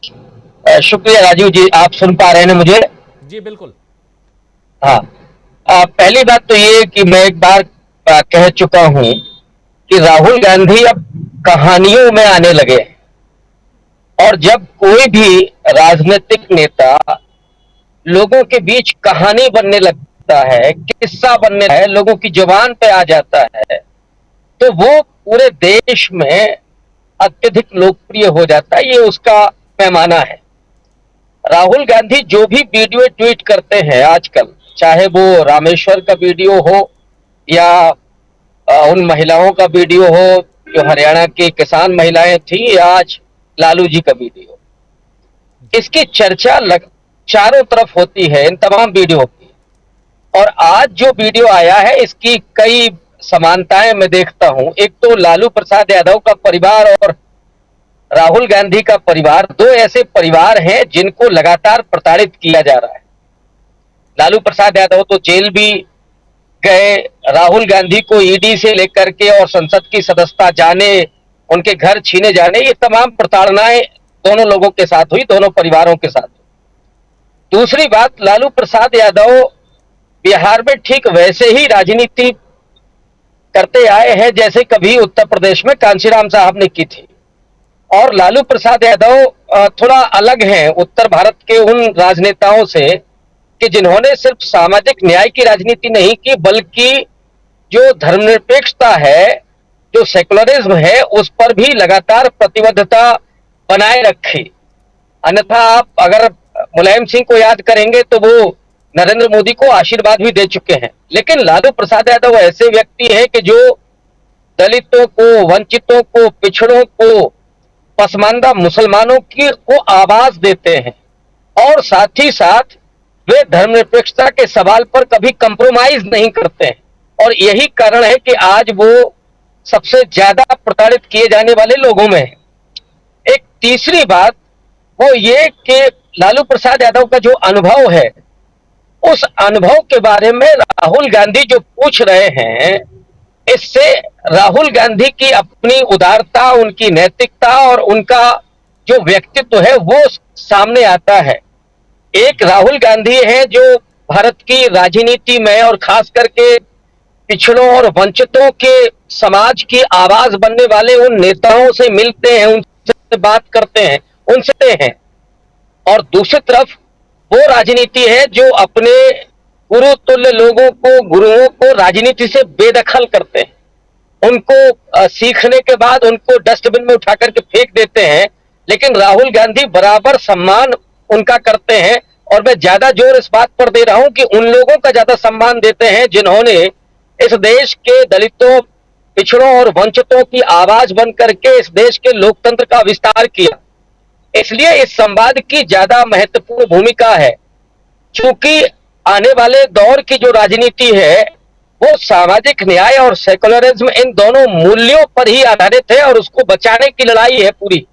शुक्रिया राजीव जी, आप सुन पा रहे हैं ना मुझे? जी बिल्कुल। हाँ। पहली बात तो ये कि मैं एक बार कह चुका हूं कि राहुल गांधी अब कहानियों में आने लगे। और जब कोई भी राजनीतिक नेता लोगों के बीच कहानी बनने लगता है, किस्सा बनने है, लोगों की जुबान पे आ जाता है, तो वो पूरे देश में अत्यधिक लोकप्रिय हो जाता है। ये उसका पैमाना है। राहुल गांधी जो भी वीडियो ट्वीट करते हैं आजकल, चाहे वो रामेश्वर का वीडियो हो या उन महिलाओं का वीडियो हो जो हरियाणा की किसान महिलाएं थी, या आज लालू जी का वीडियो, इसकी चर्चा चारों तरफ होती है इन तमाम वीडियो की। और आज जो वीडियो आया है इसकी कई समानताएं मैं देखता हूं। एक तो लालू प्रसाद यादव का परिवार और राहुल गांधी का परिवार, दो ऐसे परिवार हैं जिनको लगातार प्रताड़ित किया जा रहा है। लालू प्रसाद यादव तो जेल भी गए, राहुल गांधी को ईडी से लेकर के और संसद की सदस्यता जाने, उनके घर छीने जाने, ये तमाम प्रताड़नाएं दोनों लोगों के साथ हुई, दोनों परिवारों के साथ। दूसरी बात, लालू प्रसाद यादव बिहार में ठीक वैसे ही राजनीति करते आए हैं जैसे कभी उत्तर प्रदेश में कांशीराम साहब ने की थी। और लालू प्रसाद यादव थोड़ा अलग हैं उत्तर भारत के उन राजनेताओं से कि जिन्होंने सिर्फ सामाजिक न्याय की राजनीति नहीं की, बल्कि जो धर्मनिरपेक्षता है, जो सेकुलरिज्म है, उस पर भी लगातार प्रतिबद्धता बनाए रखी। अन्यथा आप अगर मुलायम सिंह को याद करेंगे तो वो नरेंद्र मोदी को आशीर्वाद भी दे चुके हैं। लेकिन लालू प्रसाद यादव ऐसे व्यक्ति हैं कि जो दलितों को, वंचितों को, पिछड़ों को, पसमानदा मुसलमानों की को आवाज देते हैं। और साथ ही साथ वे धर्मनिरपेक्षता के सवाल पर कभी कंप्रोमाइज नहीं करते हैं। और यही कारण है कि आज वो सबसे ज्यादा प्रताड़ित किए जाने वाले लोगों में है। एक तीसरी बात वो ये कि लालू प्रसाद यादव का जो अनुभव है, उस अनुभव के बारे में राहुल गांधी जो पूछ रहे हैं, इससे राहुल गांधी की अपनी उदारता, उनकी नैतिकता और उनका जो व्यक्तित्व है वो सामने आता है। एक राहुल गांधी है जो भारत की राजनीति में और खास करके पिछड़ों और वंचितों के समाज की आवाज बनने वाले उन नेताओं से मिलते हैं, उनसे बात करते हैं, उनसे हैं। और दूसरी तरफ वो राजनीति है जो अपने गुरु तुल्य लोगों को, गुरुओं को राजनीति से बेदखल करते हैं। उनको सीखने के बाद उनको डस्टबिन में उठा करके फेंक देते हैं। लेकिन राहुल गांधी बराबर सम्मान उनका करते हैं। और मैं ज्यादा जोर इस बात पर दे रहा हूं कि उन लोगों का ज्यादा सम्मान देते हैं जिन्होंने इस देश के दलितों, पिछड़ों और वंचितों की आवाज बन करके इस देश के लोकतंत्र का विस्तार किया। इसलिए इस संवाद की ज्यादा महत्वपूर्ण भूमिका है, क्योंकि आने वाले दौर की जो राजनीति है वो सामाजिक न्याय और सेकुलरिज्म, इन दोनों मूल्यों पर ही आधारित है। और उसको बचाने की लड़ाई है, पूरी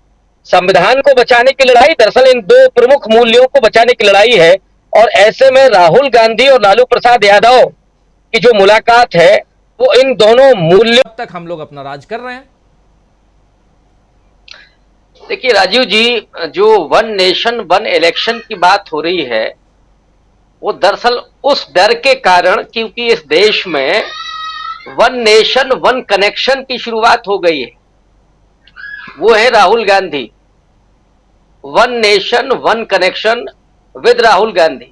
संविधान को बचाने की लड़ाई दरअसल इन दो प्रमुख मूल्यों को बचाने की लड़ाई है। और ऐसे में राहुल गांधी और लालू प्रसाद यादव की जो मुलाकात है वो इन दोनों मूल्यों अब तक हम लोग अपना राज कर रहे हैं। देखिए राजीव जी, जो वन नेशन वन इलेक्शन की बात हो रही है वो दरअसल उस डर के कारण, क्योंकि इस देश में वन नेशन वन कनेक्शन की शुरुआत हो गई है। वो है Rahul Gandhi. One nation one connection with Rahul Gandhi.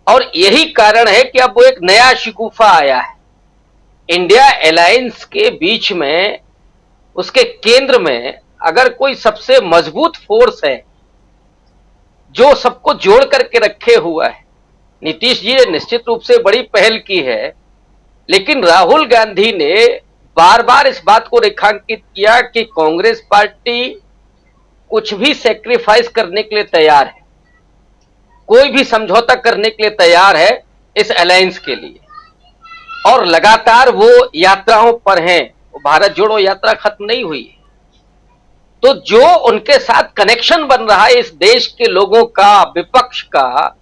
और यही कारण है कि अब वो एक नया शिकूफा आया है इंडिया अलायंस के बीच में। उसके केंद्र में अगर कोई सबसे मजबूत फोर्स है जो सबको जोड़ करके रखे हुआ है, नीतीश जी ने निश्चित रूप से बड़ी पहल की है। लेकिन राहुल गांधी ने बार बार इस बात को रेखांकित किया कि कांग्रेस पार्टी कुछ भी सेक्रीफाइस करने के लिए तैयार है, कोई भी समझौता करने के लिए तैयार है इस अलायंस के लिए। और लगातार वो यात्राओं पर हैं। भारत जोड़ो यात्रा खत्म नहीं हुई है। तो जो उनके साथ कनेक्शन बन रहा है इस देश के लोगों का, विपक्ष का,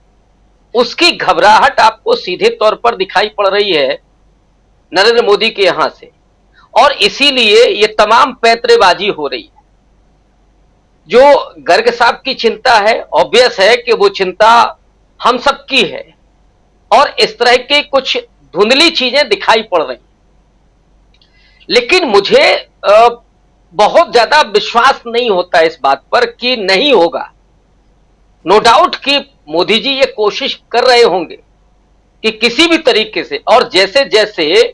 उसकी घबराहट आपको सीधे तौर पर दिखाई पड़ रही है नरेंद्र मोदी के यहां से। और इसीलिए ये तमाम पैंतरेबाजी हो रही है। जो गर्ग साहब की चिंता है, ऑब्वियस है कि वो चिंता हम सबकी है, और इस तरह की कुछ धुंधली चीजें दिखाई पड़ रही। लेकिन मुझे बहुत ज्यादा विश्वास नहीं होता इस बात पर कि नहीं होगा। नो डाउट कि मोदी जी ये कोशिश कर रहे होंगे कि किसी भी तरीके से, और जैसे जैसे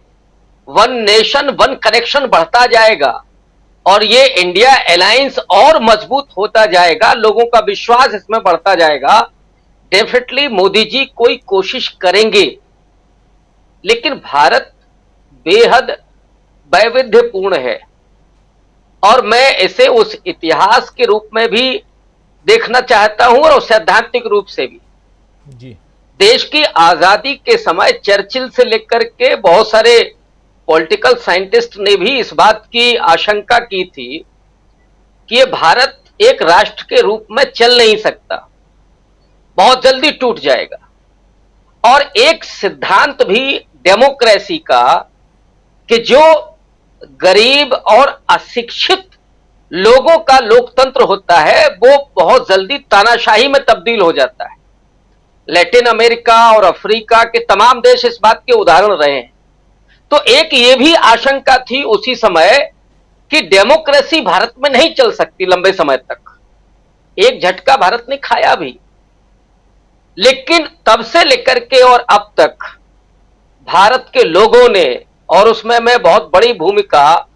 वन नेशन वन कनेक्शन बढ़ता जाएगा और ये इंडिया अलायंस और मजबूत होता जाएगा, लोगों का विश्वास इसमें बढ़ता जाएगा, डेफिनेटली मोदी जी कोई कोशिश करेंगे। लेकिन भारत बेहद वैविध्यपूर्ण है, और मैं इसे उस इतिहास के रूप में भी देखना चाहता हूं और सैद्धांतिक रूप से भी। जी। देश की आजादी के समय चर्चिल से लेकर के बहुत सारे पॉलिटिकल साइंटिस्ट ने भी इस बात की आशंका की थी कि ये भारत एक राष्ट्र के रूप में चल नहीं सकता, बहुत जल्दी टूट जाएगा। और एक सिद्धांत भी डेमोक्रेसी का कि जो गरीब और अशिक्षित लोगों का लोकतंत्र होता है वो बहुत जल्दी तानाशाही में तब्दील हो जाता है। लैटिन अमेरिका और अफ्रीका के तमाम देश इस बात के उदाहरण रहे हैं। तो एक ये भी आशंका थी उसी समय कि डेमोक्रेसी भारत में नहीं चल सकती लंबे समय तक, एक झटका भारत ने खाया भी। लेकिन तब से लेकर के और अब तक भारत के लोगों ने, और उसमें मैं बहुत बड़ी भूमिका,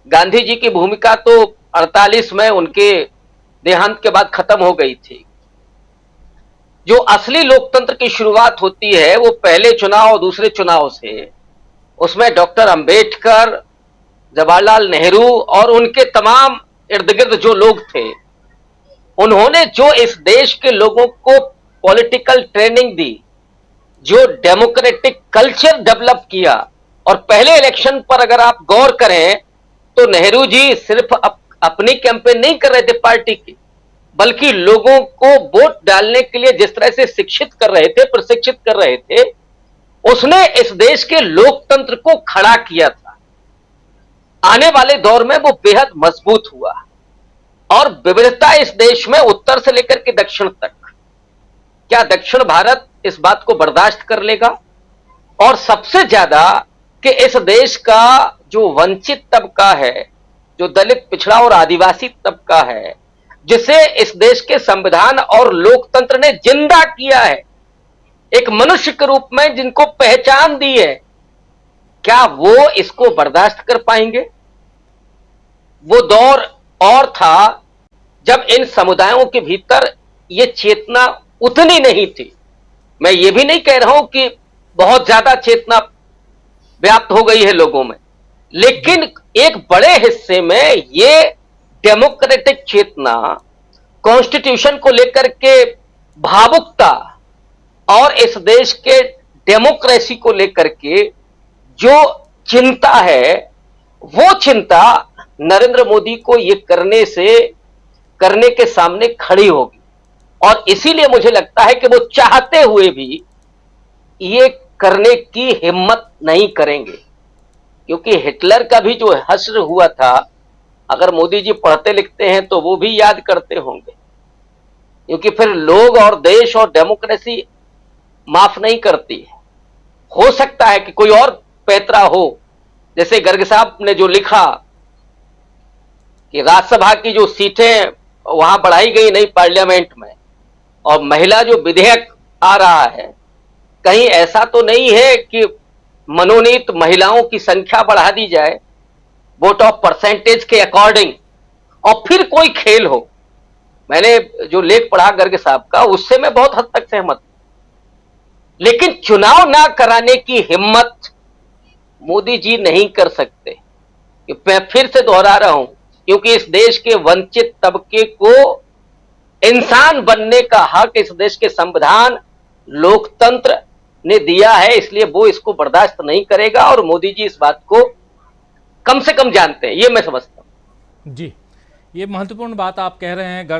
गांधी जी की भूमिका तो 48 में उनके देहांत के बाद खत्म हो गई थी। जो असली लोकतंत्र की शुरुआत होती है वो पहले चुनाव और दूसरे चुनाव से, उसमें डॉक्टर अंबेडकर, जवाहरलाल नेहरू और उनके तमाम इर्द गिर्द जो लोग थे, उन्होंने जो इस देश के लोगों को पॉलिटिकल ट्रेनिंग दी, जो डेमोक्रेटिक कल्चर डेवलप किया। और पहले इलेक्शन पर अगर आप गौर करें तो नेहरू जी सिर्फ अपनी कैंपेन नहीं कर रहे थे पार्टी की, बल्कि लोगों को वोट डालने के लिए जिस तरह से शिक्षित कर रहे थे, प्रशिक्षित कर रहे थे, उसने इस देश के लोकतंत्र को खड़ा किया था। आने वाले दौर में वो बेहद मजबूत हुआ, और विविधता इस देश में उत्तर से लेकर के दक्षिण तक। क्या दक्षिण भारत इस बात को बर्दाश्त कर लेगा? और सबसे ज्यादा कि इस देश का जो वंचित तबका है, जो दलित, पिछड़ा और आदिवासी तबका है, जिसे इस देश के संविधान और लोकतंत्र ने जिंदा किया है, एक मनुष्य के रूप में जिनको पहचान दी है, क्या वो इसको बर्दाश्त कर पाएंगे? वो दौर और था जब इन समुदायों के भीतर ये चेतना उतनी नहीं थी। मैं ये भी नहीं कह रहा हूं कि बहुत ज्यादा चेतना व्याप्त हो गई है लोगों में, लेकिन एक बड़े हिस्से में ये डेमोक्रेटिक चेतना, कॉन्स्टिट्यूशन को लेकर के भावुकता, और इस देश के डेमोक्रेसी को लेकर के जो चिंता है, वो चिंता नरेंद्र मोदी को ये करने के सामने खड़ी होगी। और इसीलिए मुझे लगता है कि वो चाहते हुए भी ये करने की हिम्मत नहीं करेंगे, क्योंकि हिटलर का भी जो हश्र हुआ था, अगर मोदी जी पढ़ते लिखते हैं तो वो भी याद करते होंगे, क्योंकि फिर लोग और देश और डेमोक्रेसी माफ नहीं करती है। हो सकता है कि कोई और पैतरा हो, जैसे गर्ग साहब ने जो लिखा कि राज्यसभा की जो सीटें वहां बढ़ाई गई नहीं पार्लियामेंट में, और महिला जो विधेयक आ रहा है, कहीं ऐसा तो नहीं है कि मनोनीत महिलाओं की संख्या बढ़ा दी जाए वोट ऑफ परसेंटेज के अकॉर्डिंग, और फिर कोई खेल हो। मैंने जो लेख पढ़ा गर्ग साहब का, उससे मैं बहुत हद तक सहमत हूं, लेकिन चुनाव ना कराने की हिम्मत मोदी जी नहीं कर सकते। मैं फिर से दोहरा रहा हूं, क्योंकि इस देश के वंचित तबके को इंसान बनने का हक इस देश के संविधान, लोकतंत्र ने दिया है, इसलिए वो इसको बर्दाश्त नहीं करेगा। और मोदी जी इस बात को कम से कम जानते हैं, ये मैं समझता हूं। जी, ये महत्वपूर्ण बात आप कह रहे हैं गर्ग